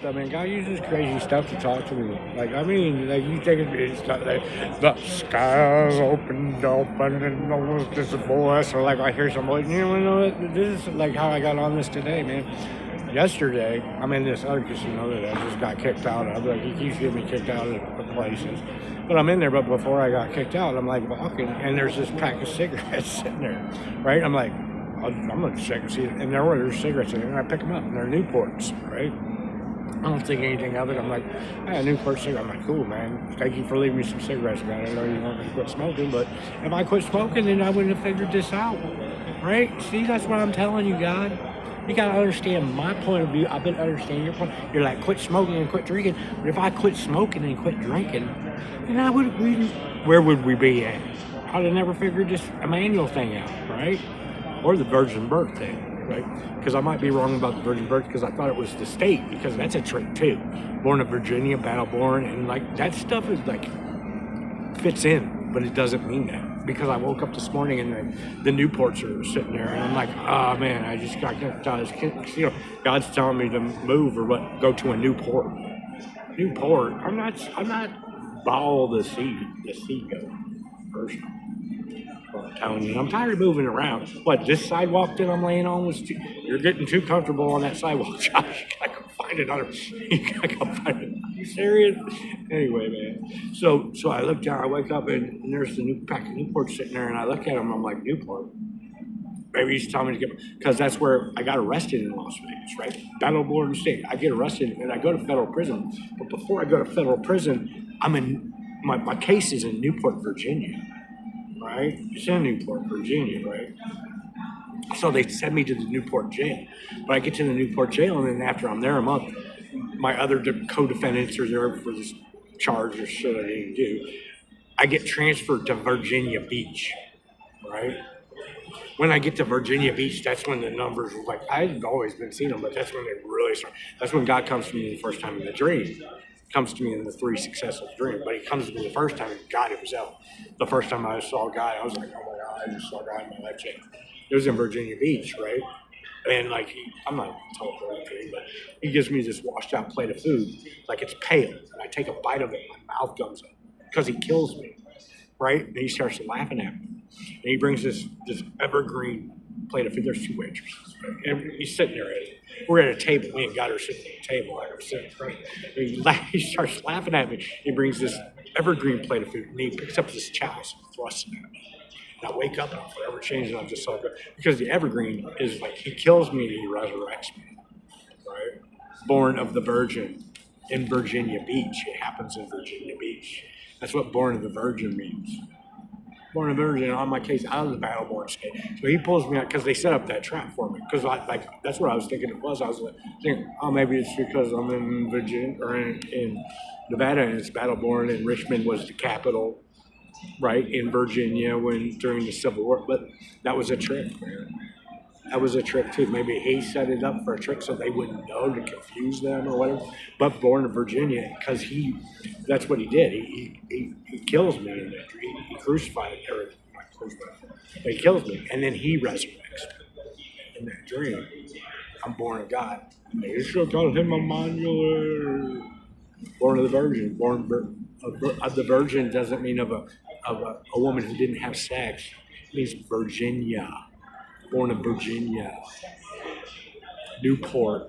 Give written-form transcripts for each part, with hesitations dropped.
I mean, God uses crazy stuff to talk to me. Like you think it's not like the skies opened up and then there was this voice, or like I hear some voice. You know what? This is like how I got on this today, man. Yesterday, I'm in this other casino that I just got kicked out of. Like he keeps getting me kicked out of places, but I'm in there. But before I got kicked out, I'm like walking, and there's this pack of cigarettes sitting there, right? I'm like, I'm gonna check and see, and there's cigarettes in there, and I pick them up, and they're Newports, right? I don't think anything of it. I'm like, hey, a Newport cigarette. I'm like, cool, man. Thank you for leaving me some cigarettes, man. I know you want me to quit smoking, but if I quit smoking, then I wouldn't have figured this out, right? See, that's what I'm telling you, God. You gotta understand my point of view. I've been understanding your point. You're like, quit smoking and quit drinking. But if I quit smoking and quit drinking, then where would we be at? I'd have never figured this Emmanuel thing out, right? Or the virgin birth thing. Right? Because I might be wrong about the virgin birth because I thought it was the state, because that's a trick too. Born in Virginia, battle born, and like that stuff is like fits in, but it doesn't mean that. Because I woke up this morning and the Newports are sitting there, and I'm like, oh man, I just got kicked out of this. You know, God's telling me to move or what, go to a new port. Newport. I'm not ball the seagull person. I'm telling you, I'm tired of moving around. What, this sidewalk that I'm laying on you're getting too comfortable on that sidewalk, Josh. You gotta go find another. You gotta go find it. Are you serious? Anyway, man. So I look down, I wake up, and there's the new pack of Newports sitting there, and I look at him, I'm like, Newport? Maybe he's telling me to get, because that's where I got arrested in Las Vegas, right? Battleborn State. I get arrested, and I go to federal prison. But before I go to federal prison, my case is in Newport, Virginia. Right? It's in Newport, Virginia, right? So they send me to the Newport jail. But I get to the Newport jail, and then after I'm there a month, my other co-defendants are there for this charge or shit I didn't do. I get transferred to Virginia Beach, right? When I get to Virginia Beach, that's when the numbers were like, I've always been seeing them, but that's when they really start. That's when God comes to me the first time in the dream. Comes to me in the 3 successive dreams, but he comes to me the first time, God himself. The first time I saw God, I was like, oh my God, I just saw God in my life change. It was in Virginia Beach, right? And like, I'm not telling the dream, but he gives me this washed out plate of food, like it's pale. And I take a bite of it, my mouth comes up because he kills me, right? And he starts laughing at me. And he brings this evergreen plate of food. There's 2 waitresses, right? And he's sitting there. We're at a table. Me and God are sitting at a table. Like I'm sitting, right? He starts laughing at me. He brings this evergreen plate of food, and he picks up this chalice and thrusts it at me. And I wake up and I'm forever changed, and I'm just so good. Because the evergreen is like, he kills me and he resurrects me, right? Born of the Virgin in Virginia Beach. It happens in Virginia Beach. That's what born of the Virgin means. Born a virgin on my case out of the Battleborn State. So he pulls me out because they set up that trap for me. Because that's what I was thinking it was. I was thinking, oh, maybe it's because I'm in Virginia or in Nevada and it's Battleborn, and Richmond was the capital, right, in Virginia during the Civil War. But that was a trick, man. That was a trick too. Maybe he set it up for a trick so they wouldn't know, to confuse them or whatever. But born in Virginia, because that's what he did. He kills me in that dream. He crucified, or not crucified, but he kills me, and then he resurrects me in that dream. I'm born of God. You should call him Emmanuel. Born of the Virgin. Of the Virgin doesn't mean of a woman who didn't have sex. It means Virginia. Born in Virginia, Newport.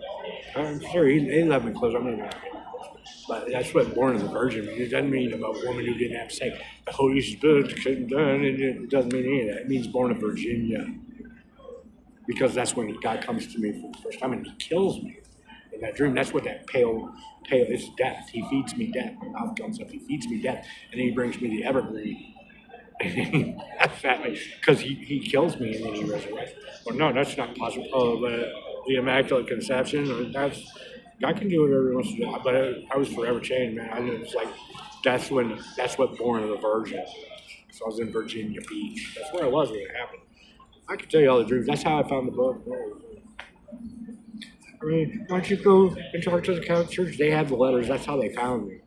I'm sure he let me close. I'm not going to. But that's what born of the Virgin means. It doesn't mean about a woman who didn't have sex. The Holy Spirit couldn't done. It doesn't mean any of that. It means born of Virginia, because that's when God comes to me for the first time and he kills me in that dream. That's what that pale is, death. He feeds me death. My mouth comes up. He feeds me death, and then he brings me the evergreen. Because he kills me and then he resurrects. Well, no, that's not possible. Oh, the Immaculate Conception, God can do whatever he wants to do. But I was forever changed, man. I knew it was like, that's what born of the Virgin. So I was in Virginia Beach. That's where I was when it happened. I can tell you all the dreams. That's how I found the book. I mean, why don't you go and talk to the Catholic Church? They have the letters. That's how they found me.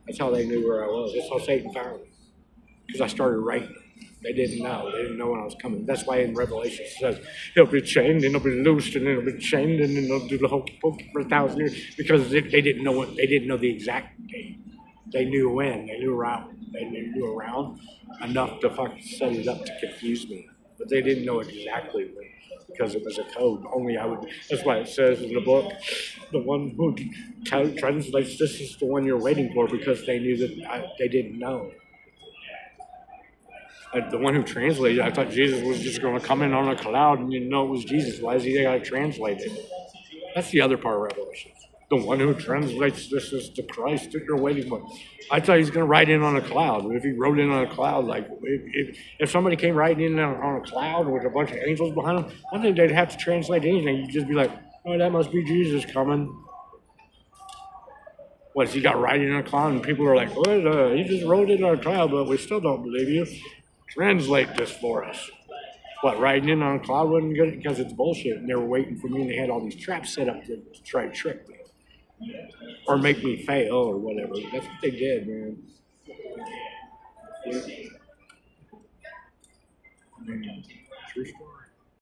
That's how they knew where I was. That's how Satan found me. Because I started writing. They didn't know. They didn't know when I was coming. That's why in Revelation it says he'll be chained and he'll be loosed and then he'll be chained and then he'll do the hokey pokey for 1,000 years because they didn't know what they didn't know the exact date. They knew when. They knew around. They knew around enough to fucking set it up to confuse me, but they didn't know exactly when because it was a code. Only I would. That's why it says in the book, the one who translates this is the one you're waiting for because they knew that they didn't know. The one who translated, I thought Jesus was just going to come in on a cloud and you know it was Jesus. Why is he got to translate it? That's the other part of Revelation. The one who translates this is the Christ that you're waiting for. I thought he's going to ride in on a cloud. If he rode in on a cloud, like if somebody came riding in on a cloud with a bunch of angels behind him, I think they'd have to translate anything. You'd just be like, oh, that must be Jesus coming. What, he got riding in a cloud and people are like, what? He just rode in on a cloud, but we still don't believe you. Translate this for us. What, riding in on a cloud wasn't good because it's bullshit and they were waiting for me and they had all these traps set up to try to trick me or make me fail or whatever. That's what they did, man. Yeah. True story.